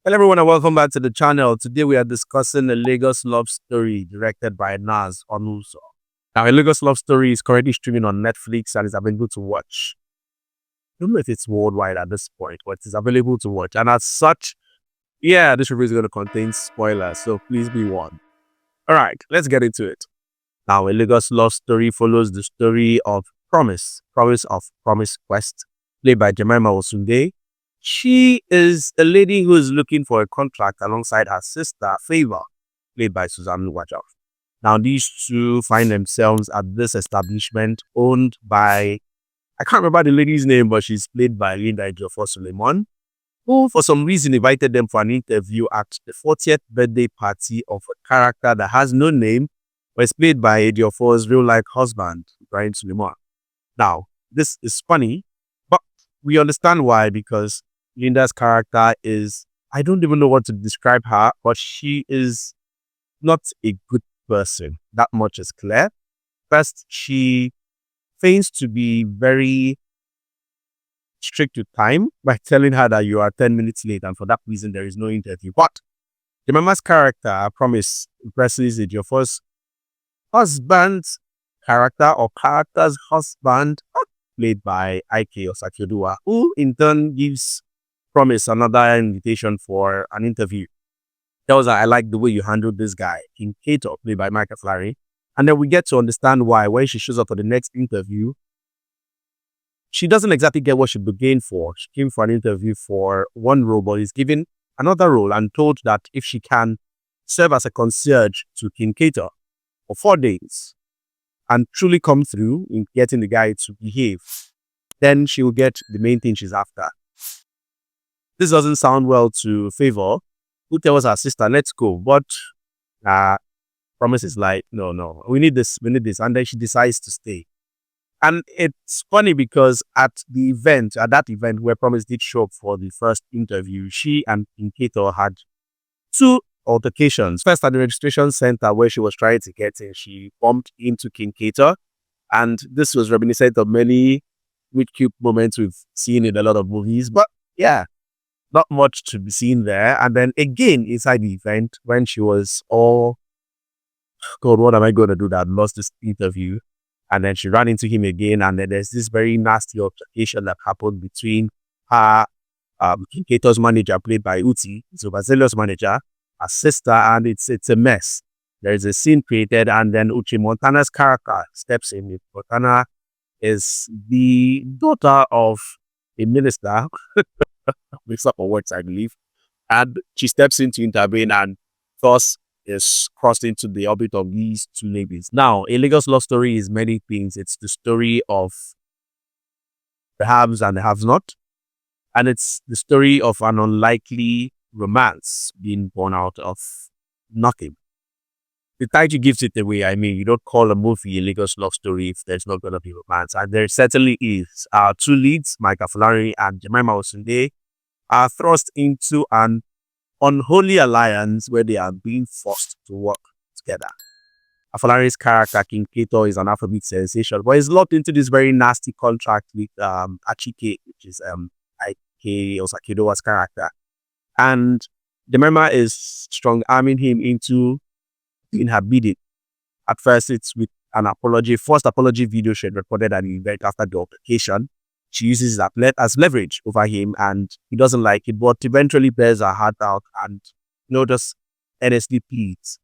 Hello everyone and welcome back to the channel. Today we are discussing a Lagos love story directed by Naz Onuso. Now, a Lagos love story is currently streaming on Netflix and is available to watch. I don't know if it's worldwide at this point, but it's available to watch. And as such, this review is going to contain spoilers, so please be warned. Alright, let's get into it. Now, a Lagos love story follows the story of Promise Quest, played by Jemima Osunde. She is a lady who is looking for a contract alongside her sister, Favor, played by Susan Wajaf. Now, these two find themselves at this establishment owned by, I can't remember the lady's name, but she's played by Linda Ejiofor Suleiman, who for some reason invited them for an interview at the 40th birthday party of a character that has no name, but is played by Ejiofor's real-life husband, Ibrahim Suleiman. Now, this is funny, but we understand why, because Linda's character is, I don't even know what to describe her, but she is not a good person. That much is clear. First, she feigns to be very strict with time by telling her that you are 10 minutes late, and for that reason, there is no interview. But Jemima's character, Promise, impresses Ejiofor's husband's character or character's husband, played by Ike Osakioduwa, who in turn gives Promise another invitation for an interview. Tells her, I like the way you handled this guy, 𝐿𝐴𝐻𝐿, played by Michael Afolarin. And then we get to understand why when she shows up for the next interview, she doesn't exactly get what she began for. She came for an interview for one role, but is given another role and told that if she can serve as a concierge to 𝐒𝐭𝐻𝐡 for 4 days and truly come through in getting the guy to behave, then she will get the main thing she's after. This doesn't sound well to Favor, who tells her sister, let's go. But Promise is like, no, we need this. And then she decides to stay. And it's funny because at that event where Promise did show up for the first interview, she and 𝐒𝐭𝐻𝐡 had 2 altercations. First, at the registration center where she was trying to get in, she bumped into 𝐒𝐭𝐻𝐡. And this was reminiscent of many cute moments we've seen in a lot of movies. But yeah, not much to be seen there. And then again, inside the event, when she was all, God, what am I going to do that? Lost this interview. And then she ran into him again. And then there's this very nasty altercation that happened between her, 𝐒𝐭𝐻𝐡's manager, played by Uti, so 𝐉𝐨𝐢𝐧's manager, her sister, and it's a mess. There's a scene created, and then Uche Montana's character steps in. Montana is the daughter of a minister, mix up of words, I believe, and she steps in to intervene, and thus is crossed into the orbit of these 2 ladies. Now, a Lagos love story is many things. It's the story of the haves and the haves not, and it's the story of an unlikely romance being born out of nothing. The title gives it away. I mean, you don't call a movie a Lagos love story if there's not going to be romance, and there certainly is. Our 2 leads, Michael Afolarin and Jemima Osunde, are thrust into an unholy alliance where they are being forced to work together. Afolarin's character, 𝐒𝐭𝐻𝐡, is an Afrobeat sensation, but is locked into this very nasty contract with Achike, which is Ike Osakioduwa's character. And Jemima is strong-arming him into doing her bidding. At first, it's with an first apology video she had recorded at the event after the altercation. She uses that as leverage over him, and he doesn't like it, but eventually bears her heart out and, just earnestly pleads.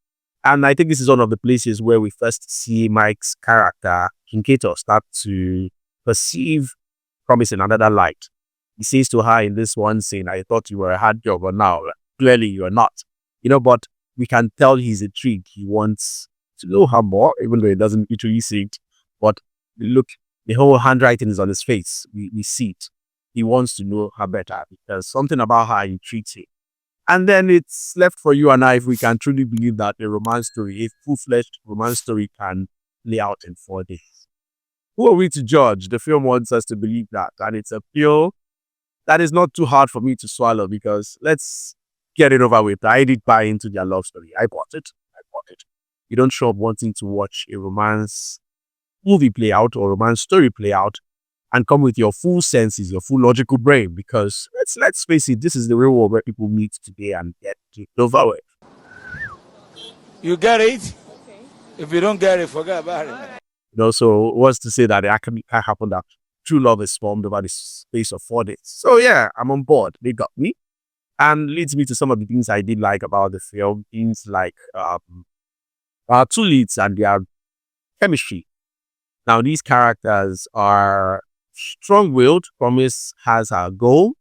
And I think this is one of the places where we first see Mike's character, 𝐒𝐭𝐻𝐡, start to perceive Promise in another light. He says to her in this one scene, I thought you were a hard job, but now clearly you are not. But we can tell he's intrigued. He wants to know her more, even though he doesn't literally see it. But look, the whole handwriting is on his face. We see it. He wants to know her better because something about her intrigues him. And then it's left for you and I if we can truly believe that a romance story, a full-fledged romance story, can play out in 4 days. Who are we to judge? The film wants us to believe that. And it's a pill that is not too hard for me to swallow because let's get it over with. I did buy into their love story. I bought it. You don't show up wanting to watch a romance movie play out or romance story play out, and come with your full senses, your full logical brain. Because let's face it, this is the real world where people meet today and get to over with. You get it? If you don't get it, forget about it. So what's to say that it can happen that true love is formed over the space of 4 days? So yeah, I'm on board. They got me. And leads me to some of the things I did like about the film. Things like our two leads and their chemistry. Now, these characters are strong-willed. Promise has her goal.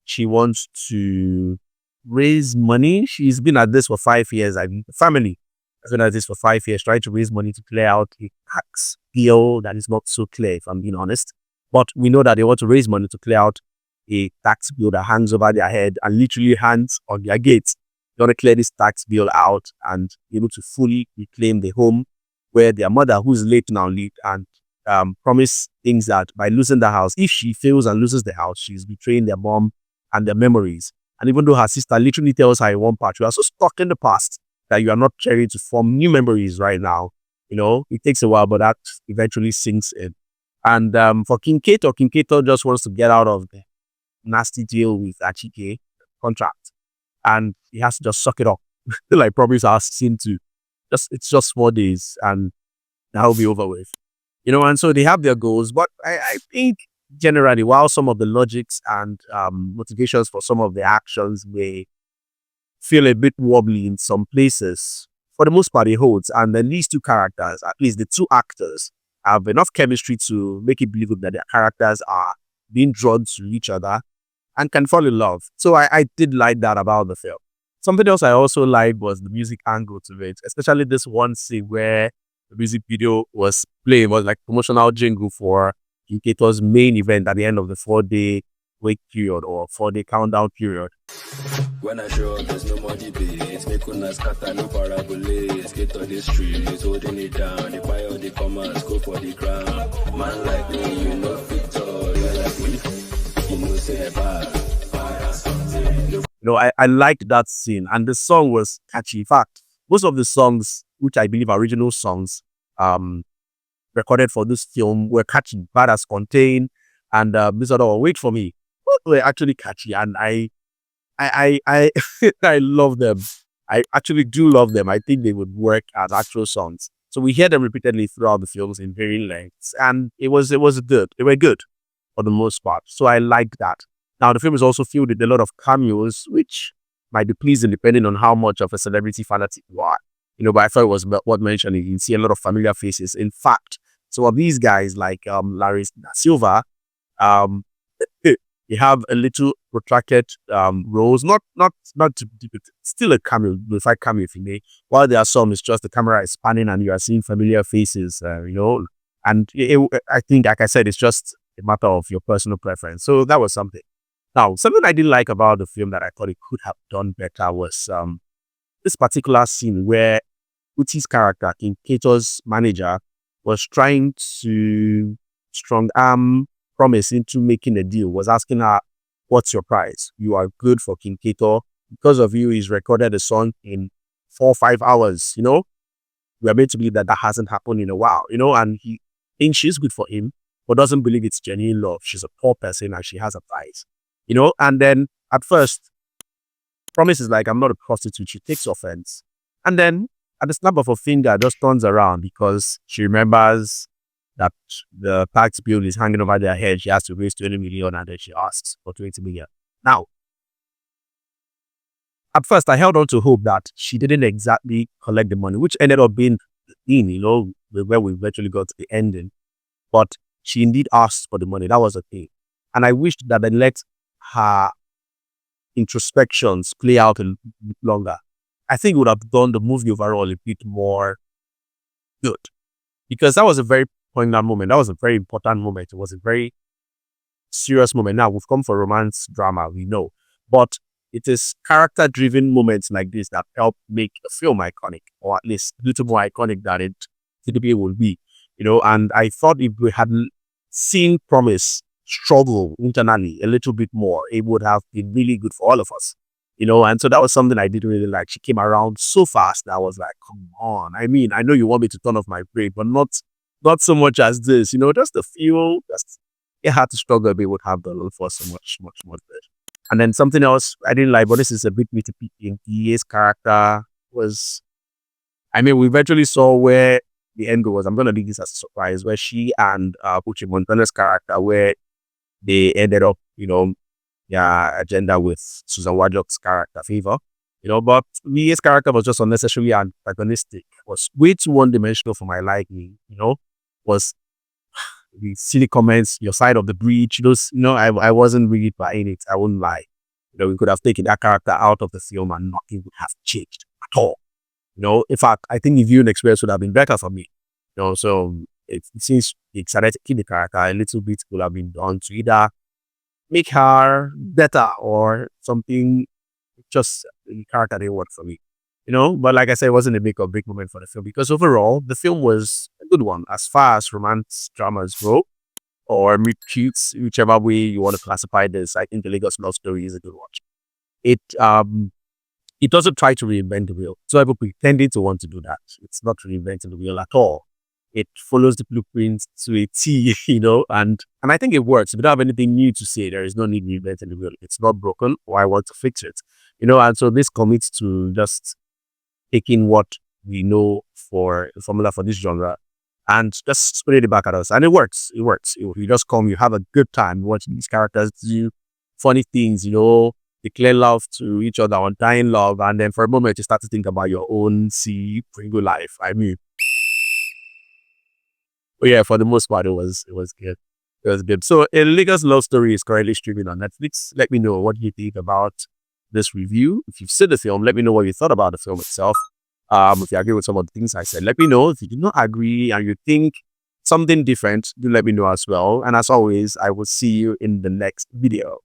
She wants to raise money. She's been at this for 5 years. The family has been at this for 5 years, trying to raise money to clear out a tax bill that is not so clear, if I'm being honest. But we know that they want to raise money to clear out a tax bill that hangs over their head and literally hangs on their gates. They want to clear this tax bill out and be able to fully reclaim the home where their mother, who's late now, lived, and Promise thinks that by losing the house, if she fails and loses the house, she's betraying their mom and their memories. And even though her sister literally tells her in one part, you are so stuck in the past that you are not ready to form new memories right now. It takes a while, but that eventually sinks in. And for 𝐭𝐚𝐴𝐡 just wants to get out of the nasty deal with Achike contract, and he has to just suck it up. Like Promise asks him to. It's just 4 days, and that'll be over with. And so they have their goals, but I think generally, while some of the logics and motivations for some of the actions may feel a bit wobbly in some places, for the most part it holds. And then these two characters, at least the two actors, have enough chemistry to make it believable that their characters are being drawn to each other and can fall in love. So I did like that about the film. Something else I also liked was the music angle to it, especially this one scene where the music video was playing, was like promotional jingle for 𝐭𝐴𝐡's main event at the end of the 4-day wait period or 4-day countdown period. When I show up, there's no more debate. Make una scatter, no parabolate. Skate on the street, holding it down. The buy all the commas, go for the crown. Man like me, you know Victor. You like me, you know say bad. I liked that scene, and the song was catchy. In fact, most of the songs, which I believe are original songs, recorded for this film, were catchy. Bad as Contain and this other one, Wait For Me, were actually catchy, and I I love them. I actually do love them. I think they would work as actual songs. So we hear them repeatedly throughout the films in varying lengths, and it was good. They were good for the most part. So I like that. Now the film is also filled with a lot of cameos, which might be pleasing depending on how much of a celebrity fanatic you are. But I thought it was worth mentioning. You see a lot of familiar faces. In fact, some of these guys like Larry Silva, they have a little protracted roles, not still a cameo, glorified cameo if you may. While there are some, it's just the camera is panning and you are seeing familiar faces, and I think, like I said, it's just a matter of your personal preference. So that was something. Now, something I didn't like about the film that I thought it could have done better was this particular scene where Uti's character, 𝐭𝐴𝐡's manager, was trying to strong arm Promise into making a deal, was asking her, what's your price? You are good for 𝐭𝐴𝐡. Because of you, he's recorded a song in 4 or 5 hours, We are made to believe that hasn't happened in a while, and he thinks she's good for him, but doesn't believe it's genuine love. She's a poor person and she has a vice, and then at first, Promise is like, I'm not a prostitute. She takes offense. And then at the snap of a finger, just turns around because she remembers that the tax bill is hanging over their head. She has to raise 20 million and then she asks for 20 million. Now, at first, I held on to hope that she didn't exactly collect the money, which ended up being the thing, where we eventually got to the ending. But she indeed asked for the money. That was the thing. And I wished that they let her introspections play out a bit longer. I think it would have done the movie overall a bit more good. Because that was a very poignant moment. That was a very important moment. It was a very serious moment. Now, we've come for romance drama, we know. But it is character-driven moments like this that help make a film iconic, or at least a little more iconic than it typically will be. And I thought if we had seen Promise struggle internally a little bit more, it would have been really good for all of us. And so that was something I didn't really like. She came around so fast that I was like, come on. I mean, I know you want me to turn off my brain, but not so much as this, just the feel, just it had to struggle a bit with have the little for so much more good. And then something else I didn't like, but this is a bit nitpicking. DA's character was, I mean, we eventually saw where the end goal was. I'm gonna leave this as a surprise, where she and Uche Montana's character, where they ended up, their agenda with Susan Wardlock's character favor. But Mia's character was just unnecessarily antagonistic. Was way too one-dimensional for my liking. Was the silly comments, your side of the breach. Those, I wasn't really buying it. I wouldn't lie. We could have taken that character out of the film and nothing would have changed at all. In fact, I think the viewing experience would have been better for me. So it seems they decided to keep the character. A little bit could have been done to either make her better or something. Just the character didn't work for me. But like I said, it wasn't a make or break moment for the film, because overall the film was a good one as far as romance dramas go, or meet cutes, whichever way you want to classify this. I think the Lagos Love Story is a good watch. It doesn't try to reinvent the wheel. So people pretending to want to do that. It's not reinventing the wheel at all. It follows the blueprint to a T, and I think it works. If you don't have anything new to say, there is no need reinventing the wheel. It's not broken, or I want to fix it. And so this commits to just taking what we know for the formula for this genre and just spread it back at us. And it works. It works. You just come, you have a good time watching these characters do funny things, declare love to each other, undying love, and then for a moment you start to think about your own Pringle life. I mean, but yeah, for the most part, it was good. It was good. So, A Lagos Love Story is currently streaming on Netflix. Let me know what you think about this review. If you've seen the film, let me know what you thought about the film itself. If you agree with some of the things I said, let me know. If you do not agree and you think something different, do let me know as well. And as always, I will see you in the next video.